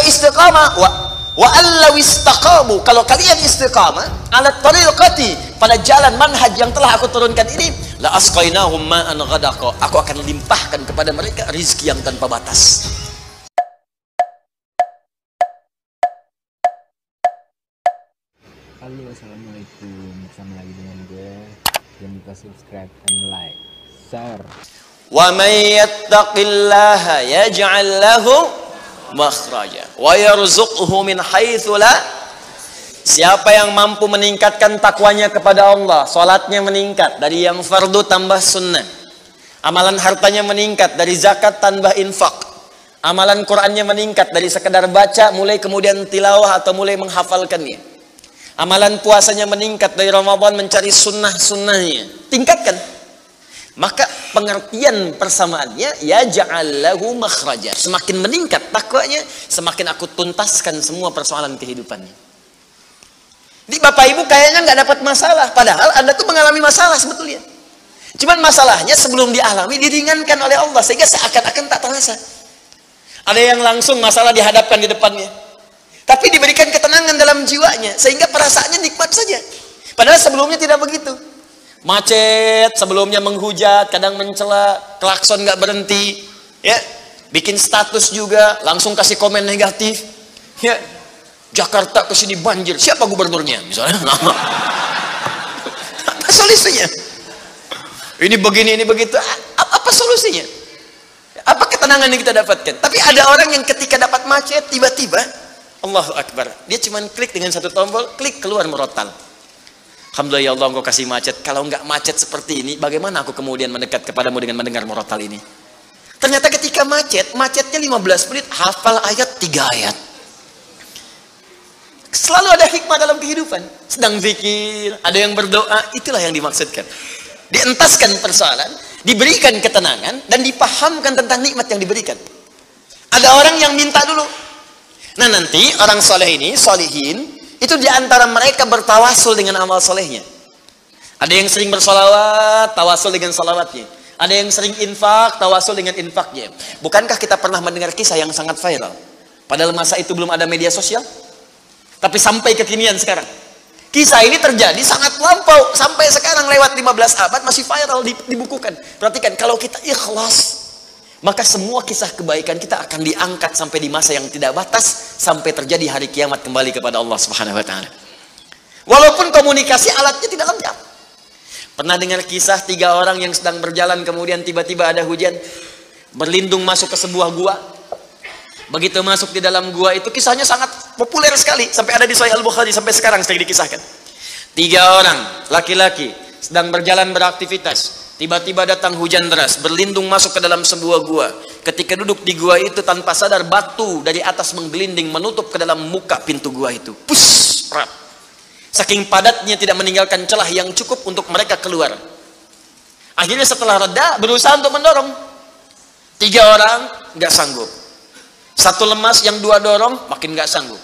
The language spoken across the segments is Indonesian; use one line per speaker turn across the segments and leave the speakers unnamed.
istiqamah wa allaw istaqamu, kalau kalian istiqamah ala tariqati, pada jalan manhaj yang telah aku turunkan ini, la asqainahum ma'an ghadaqa, aku akan limpahkan kepada mereka rizki yang tanpa batas.
Halo, assalamualaikum, bersama lagi dengan gue. Jangan lupa subscribe and like, share.
Wa may yattaqillaha yaj'al lahu makhraja wa yarzuqhu min haitsu la. Siapa yang mampu meningkatkan takwanya kepada Allah, salatnya meningkat dari yang fardu tambah sunnah, amalan hartanya meningkat dari zakat tambah infak, amalan Qur'annya meningkat dari sekedar baca mulai kemudian tilawah atau mulai menghafalkannya, amalan puasanya meningkat dari Ramadan mencari sunnah-sunnahnya, tingkatkan. Maka pengertian persamaannya, ya ja'allahu makhraja, semakin meningkat takwanya, semakin aku tuntaskan semua persoalan kehidupannya. Jadi Bapak Ibu kayaknya nggak dapat masalah, padahal Anda tuh mengalami masalah sebetulnya. Cuman masalahnya sebelum dialami diringankan oleh Allah sehingga seakan-akan tak terasa. Ada yang langsung masalah dihadapkan di depannya, tapi diberikan ketenangan dalam jiwanya sehingga perasaannya nikmat saja. Padahal sebelumnya tidak begitu. Macet, sebelumnya menghujat, kadang mencela, klakson nggak berhenti, ya, bikin status juga, langsung kasih komen negatif, ya, Jakarta kesini banjir, siapa gubernurnya, misalnya, nama, apa solusinya? Ini begini, ini begitu, apa solusinya? Apa ketenangan yang kita dapatkan? Tapi ada orang yang ketika dapat macet, tiba-tiba, Allahu Akbar, dia cuma klik dengan satu tombol, klik keluar merotal. Alhamdulillah ya Allah, engkau kasih macet. Kalau enggak macet seperti ini, bagaimana aku kemudian mendekat kepadamu dengan mendengar murotal ini? Ternyata ketika macetnya 15 menit, hafal ayat 3 ayat. Selalu ada hikmah dalam kehidupan. Sedang zikir, ada yang berdoa, itulah yang dimaksudkan. Dientaskan persoalan, diberikan ketenangan, dan dipahamkan tentang nikmat yang diberikan. Ada orang yang minta dulu. Nah nanti orang soleh ini, solihin, itu diantara mereka bertawasul dengan amal solehnya. Ada yang sering bersolawat, tawasul dengan salawatnya. Ada yang sering infak, tawasul dengan infaknya. Bukankah kita pernah mendengar kisah yang sangat viral? Padahal masa itu belum ada media sosial, tapi sampai kekinian sekarang. Kisah ini terjadi sangat lampau, sampai sekarang lewat 15 abad masih viral, dibukukan. Perhatikan, kalau kita ikhlas, maka semua kisah kebaikan kita akan diangkat sampai di masa yang tidak batas, sampai terjadi hari kiamat kembali kepada Allah Subhanahu wa taala. Walaupun komunikasi alatnya tidak lengkap. Pernah dengar kisah 3 orang yang sedang berjalan, kemudian tiba-tiba ada hujan, berlindung masuk ke sebuah gua. Begitu masuk di dalam gua itu, kisahnya sangat populer sekali, sampai ada di Sahih Al-Bukhari, sampai sekarang sedang dikisahkan. 3 orang laki-laki sedang berjalan beraktivitas. Tiba-tiba datang hujan deras, berlindung masuk ke dalam sebuah gua. Ketika duduk di gua itu, tanpa sadar batu dari atas menggelinding menutup ke dalam muka pintu gua itu. Pus, rap. Saking padatnya tidak meninggalkan celah yang cukup untuk mereka keluar. Akhirnya setelah reda, berusaha untuk mendorong. 3 orang nggak sanggup. 1 lemas, yang 2 dorong makin nggak sanggup.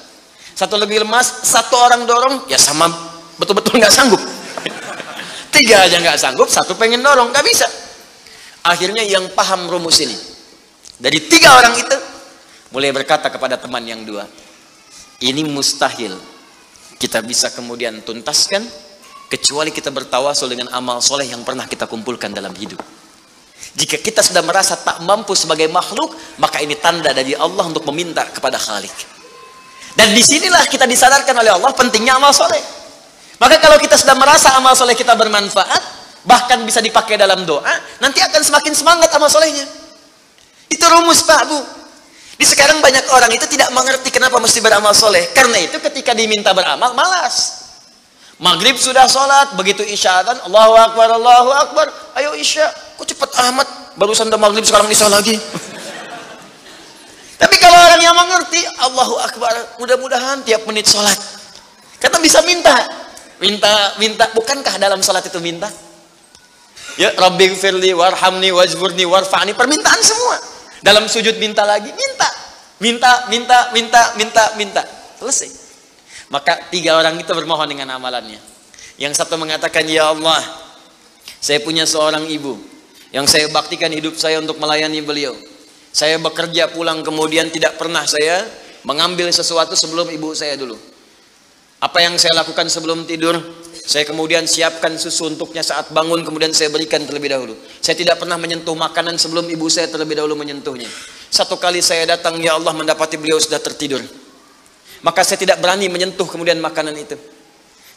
1 lebih lemas, 1 orang dorong, ya sama betul-betul nggak sanggup. 3 aja nggak sanggup, 1 pengen dorong, nggak bisa. Akhirnya yang paham rumus ini, dari 3 orang itu mulai berkata kepada teman yang 2, ini mustahil kita bisa kemudian tuntaskan kecuali kita bertawasul dengan amal soleh yang pernah kita kumpulkan dalam hidup. Jika kita sudah merasa tak mampu sebagai makhluk, maka ini tanda dari Allah untuk meminta kepada Khalik. Dan disinilah kita disadarkan oleh Allah pentingnya amal soleh. Maka kalau kita sudah merasa amal soleh kita bermanfaat, bahkan bisa dipakai dalam doa, nanti akan semakin semangat amal solehnya. Itu rumus Pak Bu. Di sekarang banyak orang itu tidak mengerti kenapa mesti beramal soleh. Karena itu ketika diminta beramal, malas. Maghrib sudah sholat, begitu isya kan, Allahu Akbar, Allahu Akbar. Ayo isya, kok cepet amat, barusan udah maghrib sekarang isya lagi. Tapi kalau orang yang mengerti, Allahu Akbar, mudah-mudahan tiap menit sholat. Karena bisa minta. Minta, bukankah dalam salat itu minta? Ya, Rabbighfirli warhamni wajburni warfa'ni, permintaan semua. Dalam sujud minta lagi, minta. Selesai. Maka 3 orang itu bermohon dengan amalannya. Yang satu mengatakan, ya Allah, saya punya seorang ibu yang saya baktikan hidup saya untuk melayani beliau. Saya bekerja pulang kemudian tidak pernah saya mengambil sesuatu sebelum ibu saya dulu. Apa yang saya lakukan sebelum tidur? Saya kemudian siapkan susu untuknya saat bangun, kemudian saya berikan terlebih dahulu. Saya tidak pernah menyentuh makanan sebelum ibu saya terlebih dahulu menyentuhnya. Satu kali saya datang, ya Allah, mendapati beliau sudah tertidur. Maka saya tidak berani menyentuh kemudian makanan itu.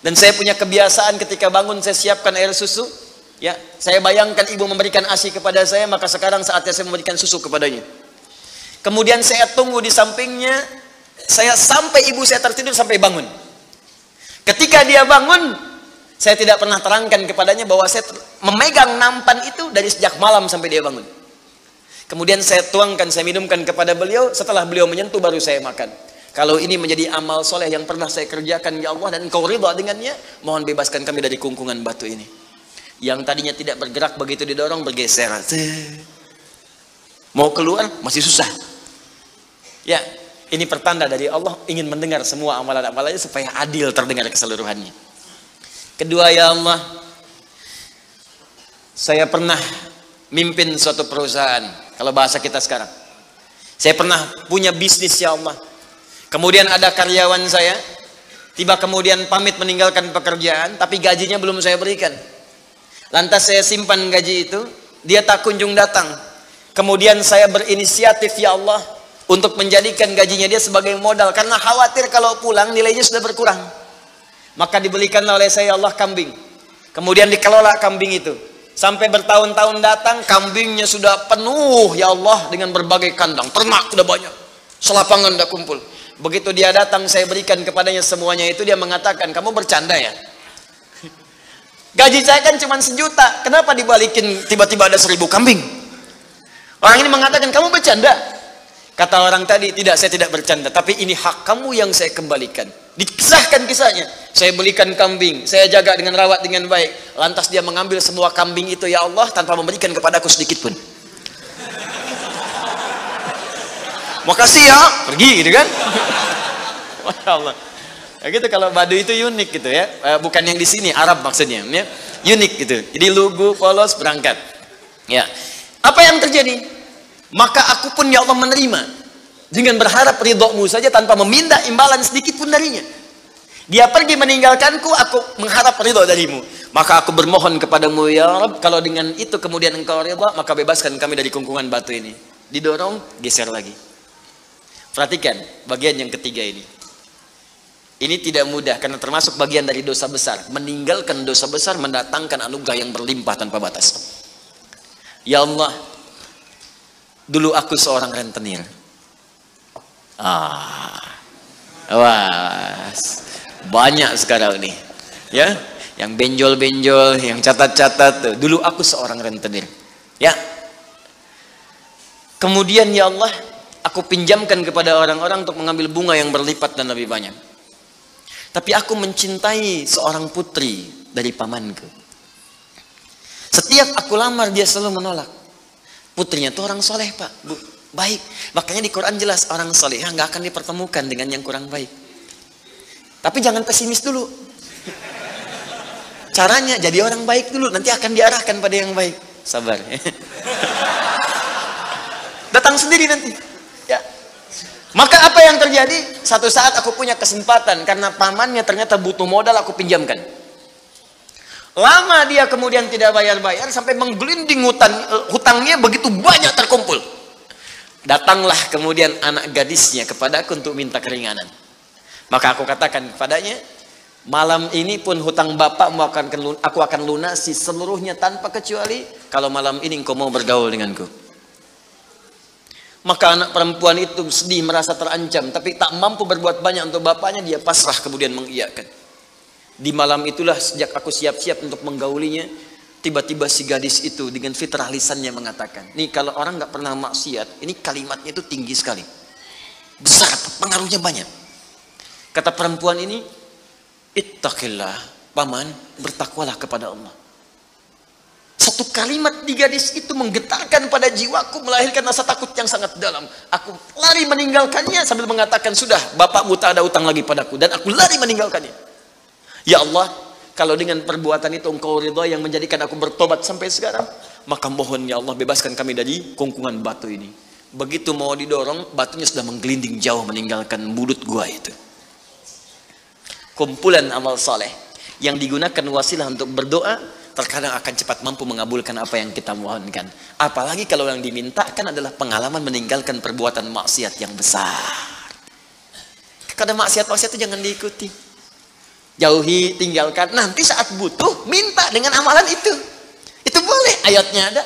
Dan saya punya kebiasaan ketika bangun saya siapkan air susu. Ya, saya bayangkan ibu memberikan ASI kepada saya, maka sekarang saatnya saya memberikan susu kepadanya. Kemudian saya tunggu di sampingnya, saya sampai ibu saya tertidur sampai bangun. Ketika dia bangun, saya tidak pernah terangkan kepadanya bahwa saya memegang nampan itu dari sejak malam sampai dia bangun. Kemudian saya tuangkan, saya minumkan kepada beliau, setelah beliau menyentuh baru saya makan. Kalau ini menjadi amal soleh yang pernah saya kerjakan, ya Allah, dan Engkau ridha dengannya, mohon bebaskan kami dari kungkungan batu ini. Yang tadinya tidak bergerak, begitu didorong bergeser. Mau keluar masih susah. Ya, ini pertanda dari Allah ingin mendengar semua amalan-amalannya supaya adil terdengar keseluruhannya. Kedua, ya Allah, saya pernah mimpin suatu perusahaan, kalau bahasa kita sekarang. Saya pernah punya bisnis, ya Allah. Kemudian ada karyawan saya, tiba kemudian pamit meninggalkan pekerjaan, tapi gajinya belum saya berikan. Lantas saya simpan gaji itu, dia tak kunjung datang. Kemudian saya berinisiatif, ya Allah, untuk menjadikan gajinya dia sebagai modal, karena khawatir kalau pulang nilainya sudah berkurang. Maka dibelikanlah oleh saya, ya Allah, kambing. Kemudian dikelola kambing itu. Sampai bertahun-tahun datang, kambingnya sudah penuh, ya Allah, dengan berbagai kandang. Ternak sudah banyak. Selapangan sudah kumpul. Begitu dia datang, saya berikan kepadanya semuanya itu, dia mengatakan, kamu bercanda ya? Gaji saya kan cuma 1 juta. Kenapa dibalikin tiba-tiba ada 1000 kambing? Orang ini mengatakan, kamu bercanda? Kata orang tadi, tidak, saya tidak bercanda, tapi ini hak kamu yang saya kembalikan. Dikisahkan kisahnya. Saya belikan kambing, saya jaga dengan rawat dengan baik. Lantas dia mengambil semua kambing itu, ya Allah, tanpa memberikan kepadaku sedikit pun. Makasih ya, pergi gitu kan. Masya Allah. Ya gitu, kalau Baduy itu unik gitu ya. Bukan yang di sini, Arab maksudnya ya. Unik gitu. Jadi lugu, polos, berangkat. Ya. Apa yang terjadi? Maka aku pun, ya Allah, menerima dengan berharap ridhomu saja tanpa meminta imbalan sedikit pun darinya. Dia pergi meninggalkanku, aku mengharap ridho darimu. Maka aku bermohon kepadamu, ya Rabb, kalau dengan itu kemudian engkau ridho, maka bebaskan kami dari kungkungan batu ini. Didorong, geser lagi. Perhatikan bagian yang ketiga ini. Ini tidak mudah karena termasuk bagian dari dosa besar. Meninggalkan dosa besar mendatangkan anugerah yang berlimpah tanpa batas. Ya Allah, dulu aku seorang rentenir. Banyak sekarang nih, ya, yang benjol-benjol, yang catat-catat. Dulu aku seorang rentenir, ya. Kemudian ya Allah, aku pinjamkan kepada orang-orang untuk mengambil bunga yang berlipat dan lebih banyak. Tapi aku mencintai seorang putri dari pamanku. Setiap aku lamar dia selalu menolak. Putrinya itu orang soleh, Pak, Bu, baik. Makanya di Quran jelas orang soleh nggak akan dipertemukan dengan yang kurang baik. Tapi jangan pesimis dulu. Caranya jadi orang baik dulu, nanti akan diarahkan pada yang baik. Sabar. Datang sendiri nanti. Ya. Maka apa yang terjadi? Satu saat aku punya kesempatan karena pamannya ternyata butuh modal, aku pinjamkan. Lama dia kemudian tidak bayar-bayar sampai menggelinding hutangnya begitu banyak terkumpul. Datanglah kemudian anak gadisnya kepadaku untuk minta keringanan. Maka aku katakan kepadanya, malam ini pun hutang bapakmu aku akan lunasi seluruhnya tanpa kecuali kalau malam ini engkau mau bergaul denganku. Maka anak perempuan itu sedih, merasa terancam, tapi tak mampu berbuat banyak untuk bapaknya, dia pasrah kemudian mengiyakan. Di malam itulah sejak aku siap-siap untuk menggaulinya, tiba-tiba si gadis itu dengan fitrah lisannya mengatakan, nih kalau orang nggak pernah maksiat, ini kalimatnya itu tinggi sekali, besar, pengaruhnya banyak. Kata perempuan ini, ittaqillah, paman, bertakwalah kepada Allah. Satu kalimat di gadis itu menggetarkan pada jiwaku, melahirkan rasa takut yang sangat dalam. Aku lari meninggalkannya sambil mengatakan, sudah, bapakmu tak ada utang lagi padaku, dan aku lari meninggalkannya. Ya Allah, kalau dengan perbuatan itu engkau ridha yang menjadikan aku bertobat sampai sekarang, maka mohon ya Allah bebaskan kami dari kungkungan batu ini. Begitu mau didorong, batunya sudah menggelinding jauh meninggalkan mulut gua itu. Kumpulan amal soleh yang digunakan wasilah untuk berdoa, terkadang akan cepat mampu mengabulkan apa yang kita mohonkan. Apalagi kalau yang dimintakan adalah pengalaman meninggalkan perbuatan maksiat yang besar. Kadang maksiat-maksiat itu jangan diikuti. Jauhi, tinggalkan. Nanti saat butuh, minta dengan amalan itu. Itu boleh, ayatnya ada.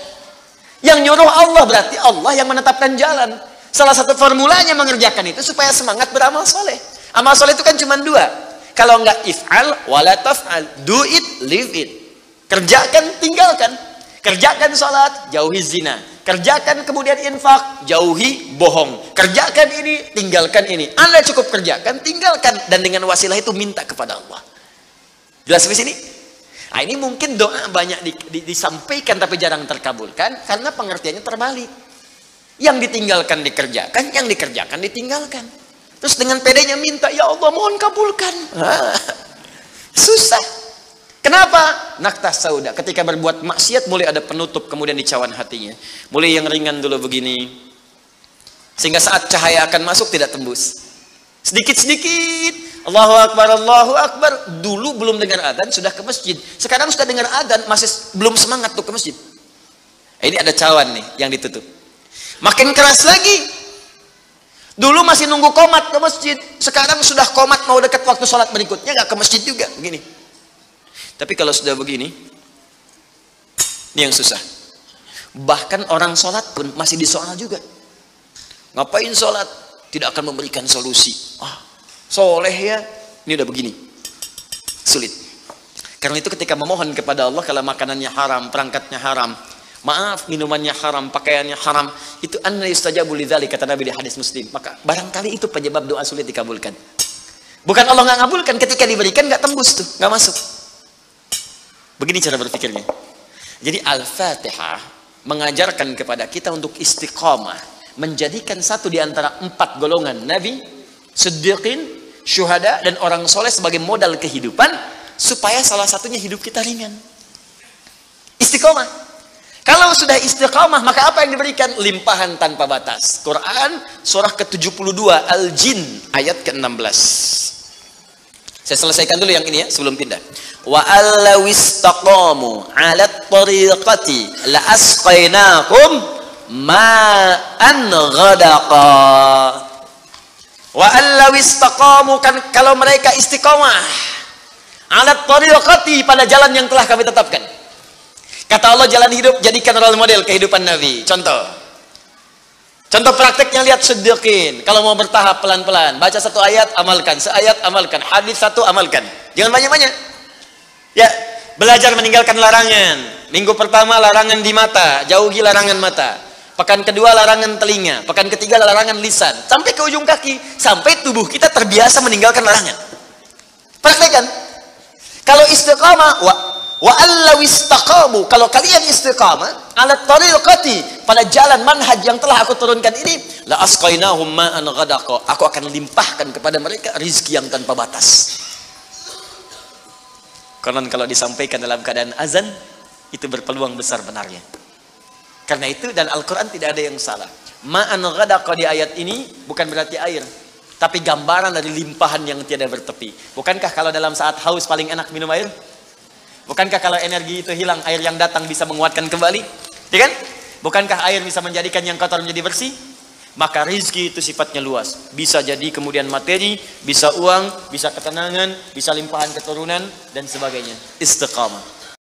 Yang nyuruh Allah berarti Allah yang menetapkan jalan. Salah satu formulanya mengerjakan itu supaya semangat beramal soleh. Amal soleh itu kan cuma dua. Kalau enggak if'al, wala taf'al. Do it, live it. Kerjakan, tinggalkan. Kerjakan salat, jauhi zina. Kerjakan kemudian infak, jauhi bohong. Kerjakan ini, tinggalkan ini. Anda cukup kerjakan, tinggalkan. Dan dengan wasilah itu minta kepada Allah. Jelas di sini? Nah, ini mungkin doa banyak disampaikan tapi jarang terkabulkan karena pengertiannya terbalik. Yang ditinggalkan dikerjakan, yang dikerjakan ditinggalkan. Terus dengan pedenya minta, ya Allah mohon kabulkan. Susah. Kenapa? Naktah sauda. Ketika berbuat maksiat mulai ada penutup, kemudian dicawan hatinya. Mulai yang ringan dulu begini. Sehingga saat cahaya akan masuk tidak tembus. Sedikit-sedikit. Allahu Akbar, Allahu Akbar. Dulu belum dengar adzan sudah ke masjid. Sekarang sudah dengar adzan masih belum semangat tuh ke masjid. Ini ada cawan nih yang ditutup. Makin keras lagi. Dulu masih nunggu qomat ke masjid. Sekarang sudah qomat mau dekat waktu sholat berikutnya gak ke masjid juga. Begini. Tapi kalau sudah begini, ini yang susah. Bahkan orang sholat pun masih disoal juga. Ngapain sholat? Tidak akan memberikan solusi. Soleh ya, ini udah begini. Sulit. Karena itu ketika memohon kepada Allah, kalau makanannya haram, perangkatnya haram, maaf, minumannya haram, pakaiannya haram, itu anna yustajabu lidzalik, kata Nabi di hadis Muslim. Maka barangkali itu penyebab doa sulit dikabulkan. Bukan Allah nggak ngabulkan, ketika diberikan nggak tembus tuh, nggak masuk. Begini cara berpikirnya. Jadi Al-Fatihah mengajarkan kepada kita untuk istiqamah, menjadikan satu di antara 4 golongan Nabi, Siddiqin, Syuhada, dan orang soleh sebagai modal kehidupan, supaya salah satunya hidup kita ringan. Istiqamah. Kalau sudah istiqamah, maka apa yang diberikan? Limpahan tanpa batas. Quran surah ke-72 Al-Jin ayat ke-16. Saya selesaikan dulu yang ini ya sebelum pindah. Wa allaw istaqamu 'alat tariqati la asqainahum ma'an ghadaqa. Wa allaw istaqamu, kan kalau mereka istiqamah 'alat tariqati, pada jalan yang telah kami tetapkan. Kata Allah jalan hidup jadikan role model kehidupan Nabi. Contoh prakteknya lihat Siddiqin. Kalau mau bertahap pelan-pelan, baca satu ayat amalkan, seayat amalkan, hadis satu amalkan. Jangan banyak-banyak. Ya, belajar meninggalkan larangan. Minggu pertama larangan di mata, jauhi larangan mata. Pekan kedua larangan telinga, pekan ketiga larangan lisan, sampai ke ujung kaki, sampai tubuh kita terbiasa meninggalkan larangan. Praktekkan. Kalau istiqamah, wa allaw istaqamu, kalau kalian istiqamah ala tariqati, pada jalan manhaj yang telah aku turunkan ini, la asqainahum ma'an ghadaqa, aku akan limpahkan kepada mereka rizki yang tanpa batas. Karena kalau disampaikan dalam keadaan azan, itu berpeluang besar benarnya. Karena itu, dan Al-Quran tidak ada yang salah. Ma'an ghadaqa di ayat ini bukan berarti air, tapi gambaran dari limpahan yang tiada bertepi. Bukankah kalau dalam saat haus paling enak minum air? Bukankah kalau energi itu hilang, air yang datang bisa menguatkan kembali? Ya kan? Bukankah air bisa menjadikan yang kotor menjadi bersih? Maka rizki itu sifatnya luas. Bisa jadi kemudian materi, bisa uang, bisa ketenangan, bisa limpahan keturunan, dan sebagainya. Istiqamah.